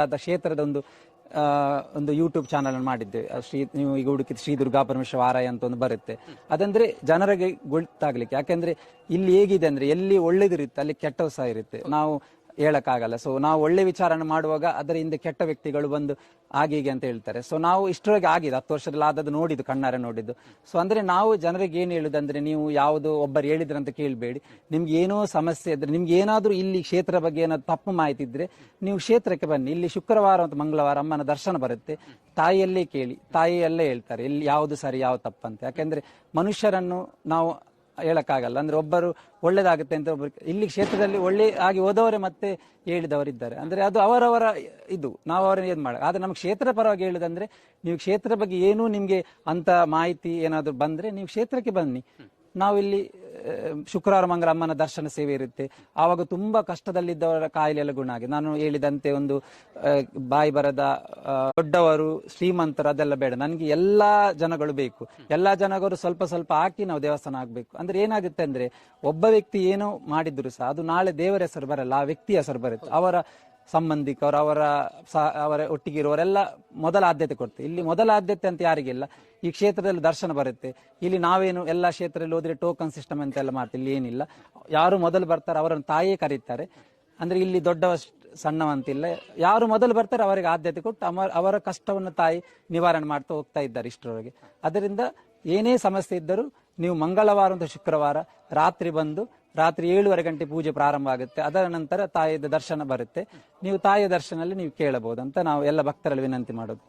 ಆದ ಕ್ಷೇತ್ರದ ಒಂದು ಯೂಟ್ಯೂಬ್ ಚಾನಲ್ ಮಾಡಿದ್ದೆ. ನೀವು ಈಗ ಹುಡುಕಿದ ಶ್ರೀ ದುರ್ಗಾ ಪರಮೇಶ್ವರ ಆಲಯ ಅಂತ ಒಂದು ಬರುತ್ತೆ. ಅದಂದ್ರೆ ಜನರಿಗೆ ಗೊತ್ತಾಗ್ಲಿಕ್ಕೆ, ಯಾಕೆಂದ್ರೆ ಇಲ್ಲಿ ಹೇಗಿದೆ ಅಂದ್ರೆ ಎಲ್ಲಿ ಒಳ್ಳೇದಿರುತ್ತೆ ಅಲ್ಲಿ ಕೆಟ್ಟವು ಸಹ ಇರುತ್ತೆ, ನಾವು ಹೇಳಕ್ಕಾಗಲ್ಲ. ಸೊ ನಾವು ಒಳ್ಳೆ ವಿಚಾರನ ಮಾಡುವಾಗ ಅದರ ಹಿಂದೆ ಕೆಟ್ಟ ವ್ಯಕ್ತಿಗಳು ಬಂದು ಹೀಗೆ ಅಂತ ಹೇಳ್ತಾರೆ. ಸೊ ನಾವು ಇಷ್ಟರೊಳಗೆ ಆಗಿದೆ 10 ವರ್ಷದಲ್ಲಿ ಆದದ್ದು ನೋಡಿದ್ದು, ಕಣ್ಣಾರೆ ನೋಡಿದ್ದು. ಸೊ ಅಂದ್ರೆ ನಾವು ಜನರಿಗೆ ಏನು ಹೇಳುದಂದ್ರೆ, ನೀವು ಯಾವುದು ಒಬ್ಬರು ಹೇಳಿದ್ರಂತ ಕೇಳಬೇಡಿ. ನಿಮ್ಗೆ ಏನೋ ಸಮಸ್ಯೆ ಇದ್ರೆ, ನಿಮ್ಗೆ ಏನಾದ್ರೂ ಇಲ್ಲಿ ಕ್ಷೇತ್ರ ಬಗ್ಗೆ ಏನಾದ್ರು ತಪ್ಪು ಮಾಹಿತಿ ಇದ್ರೆ ನೀವು ಕ್ಷೇತ್ರಕ್ಕೆ ಬನ್ನಿ. ಇಲ್ಲಿ ಶುಕ್ರವಾರ ಮತ್ತು ಮಂಗಳವಾರ ಅಮ್ಮನ ದರ್ಶನ ಬರುತ್ತೆ. ತಾಯಿಯಲ್ಲೇ ಕೇಳಿ, ತಾಯಿಯಲ್ಲೇ ಹೇಳ್ತಾರೆ ಇಲ್ಲಿ ಯಾವುದು ಸರಿ ಯಾವ್ದು ತಪ್ಪಂತ. ಯಾಕೆಂದ್ರೆ ಮನುಷ್ಯರನ್ನು ನಾವು ಹೇಳಕ್ಕಾಗಲ್ಲ. ಅಂದ್ರೆ ಒಬ್ಬರು ಒಳ್ಳೇದಾಗುತ್ತೆ ಅಂತ ಒಬ್ಬರು ಇಲ್ಲಿ ಕ್ಷೇತ್ರದಲ್ಲಿ ಒಳ್ಳೆ ಆಗಿ ಹೋದವರೇ ಮತ್ತೆ ಹೇಳಿದವರಿದ್ದಾರೆ. ಅಂದ್ರೆ ಅದು ಅವರವರ ನಾವು ಅವರನ್ನ ಏನ್ ಮಾಡ. ಆದ್ರೆ ನಮ್ಮ ಕ್ಷೇತ್ರ ಪರವಾಗಿ ಹೇಳುದಂದ್ರೆ, ನೀವು ಕ್ಷೇತ್ರ ಬಗ್ಗೆ ಏನೂ ನಿಮ್ಗೆ ಅಂತ ಮಾಹಿತಿ ಏನಾದ್ರು ಬಂದ್ರೆ ನೀವು ಕ್ಷೇತ್ರಕ್ಕೆ ಬನ್ನಿ. ನಾವಿಲ್ಲಿ ಶುಕ್ರವಾರ ಮಂಗಳ ಅಮ್ಮನ ದರ್ಶನ ಸೇವೆ ಇರುತ್ತೆ. ಆವಾಗ ತುಂಬಾ ಕಷ್ಟದಲ್ಲಿದ್ದವರ ಕಾಯಿಲೆ ಎಲ್ಲ ಗುಣ ಆಗಿದೆ. ನಾನು ಹೇಳಿದಂತೆ ಒಂದು ಬಾಯಿ ಬರದ ದೊಡ್ಡವರು ಶ್ರೀಮಂತರು ಅದೆಲ್ಲ ಬೇಡ, ನನ್ಗೆ ಎಲ್ಲಾ ಜನಗಳು ಬೇಕು. ಎಲ್ಲಾ ಜನಗಳು ಸ್ವಲ್ಪ ಸ್ವಲ್ಪ ಹಾಕಿ ನಾವು ದೇವಸ್ಥಾನ ಆಗ್ಬೇಕು. ಅಂದ್ರೆ ಏನಾಗುತ್ತೆ ಅಂದ್ರೆ, ಒಬ್ಬ ವ್ಯಕ್ತಿ ಏನೋ ಮಾಡಿದ್ರು ಸಹ ಅದು ನಾಳೆ ದೇವರ ಹೆಸರು ಬರಲ್ಲ, ಆ ವ್ಯಕ್ತಿಯ ಹೆಸರು ಬರುತ್ತೆ. ಅವರ ಸಂಬಂಧಿಕರು, ಅವರ ಒಟ್ಟಿಗೆ ಇರುವವರೆಲ್ಲ ಮೊದಲ ಆದ್ಯತೆ ಕೊಡ್ತಾರೆ. ಇಲ್ಲಿ ಮೊದಲ ಆದ್ಯತೆ ಅಂತ ಯಾರಿಗಿಲ್ಲ. ಈ ಕ್ಷೇತ್ರದಲ್ಲಿ ದರ್ಶನ ಬರುತ್ತೆ. ಇಲ್ಲಿ ನಾವೇನು ಎಲ್ಲಾ ಕ್ಷೇತ್ರದಲ್ಲಿ ಹೋದ್ರೆ ಟೋಕನ್ ಸಿಸ್ಟಮ್ ಅಂತ ಎಲ್ಲ ಮಾಡ್ತೀವಿ. ಇಲ್ಲಿ ಏನಿಲ್ಲ, ಯಾರು ಮೊದಲು ಬರ್ತಾರೆ ಅವರನ್ನು ತಾಯಿಯೇ ಕರೀತಾರೆ. ಅಂದ್ರೆ ಇಲ್ಲಿ ದೊಡ್ಡವ ಸಣ್ಣವಂತಿಲ್ಲ, ಯಾರು ಮೊದಲು ಬರ್ತಾರೆ ಅವರಿಗೆ ಆದ್ಯತೆ ಕೊಟ್ಟು ಅವರ ಕಷ್ಟವನ್ನು ತಾಯಿ ನಿವಾರಣೆ ಮಾಡ್ತಾ ಹೋಗ್ತಾ ಇದ್ದಾರೆ ಇಷ್ಟರವರೆಗೆ. ಅದರಿಂದ ಏನೇ ಸಮಸ್ಯೆ ಇದ್ದರೂ ನೀವು ಮಂಗಳವಾರ ಮತ್ತು ಶುಕ್ರವಾರ ರಾತ್ರಿ ಬಂದು, ರಾತ್ರಿ 7:30 ಗಂಟೆ ಪೂಜೆ ಪ್ರಾರಂಭ ಆಗುತ್ತೆ. ಅದರ ನಂತರ ತಾಯಿಯ ದರ್ಶನ ಬರುತ್ತೆ. ನೀವು ತಾಯಿಯ ದರ್ಶನದಲ್ಲಿ ನೀವು ಕೇಳಬಹುದು ಅಂತ ನಾವು ಎಲ್ಲ ಭಕ್ತರಲ್ಲಿ ವಿನಂತಿ ಮಾಡೋದು.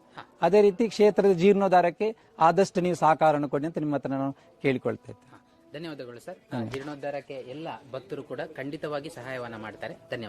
ಅದೇ ರೀತಿ ಕ್ಷೇತ್ರದ ಜೀರ್ಣೋದ್ಧಾರಕ್ಕೆ ಆದಷ್ಟು ನೀವು ಸಹಕಾರವನ್ನು ಕೊಡಿ ಅಂತ ನಿಮ್ಮ ಹತ್ರ ನಾನು ಕೇಳಿಕೊಳ್ತಾ ಇದ್ದೇನೆ. ಧನ್ಯವಾದಗಳು ಸರ್. ಜೀರ್ಣೋದ್ಧಾರಕ್ಕೆ ಎಲ್ಲ ಭಕ್ತರು ಕೂಡ ಖಂಡಿತವಾಗಿ ಸಹಾಯವನ್ನ ಮಾಡ್ತಾರೆ. ಧನ್ಯವಾದ.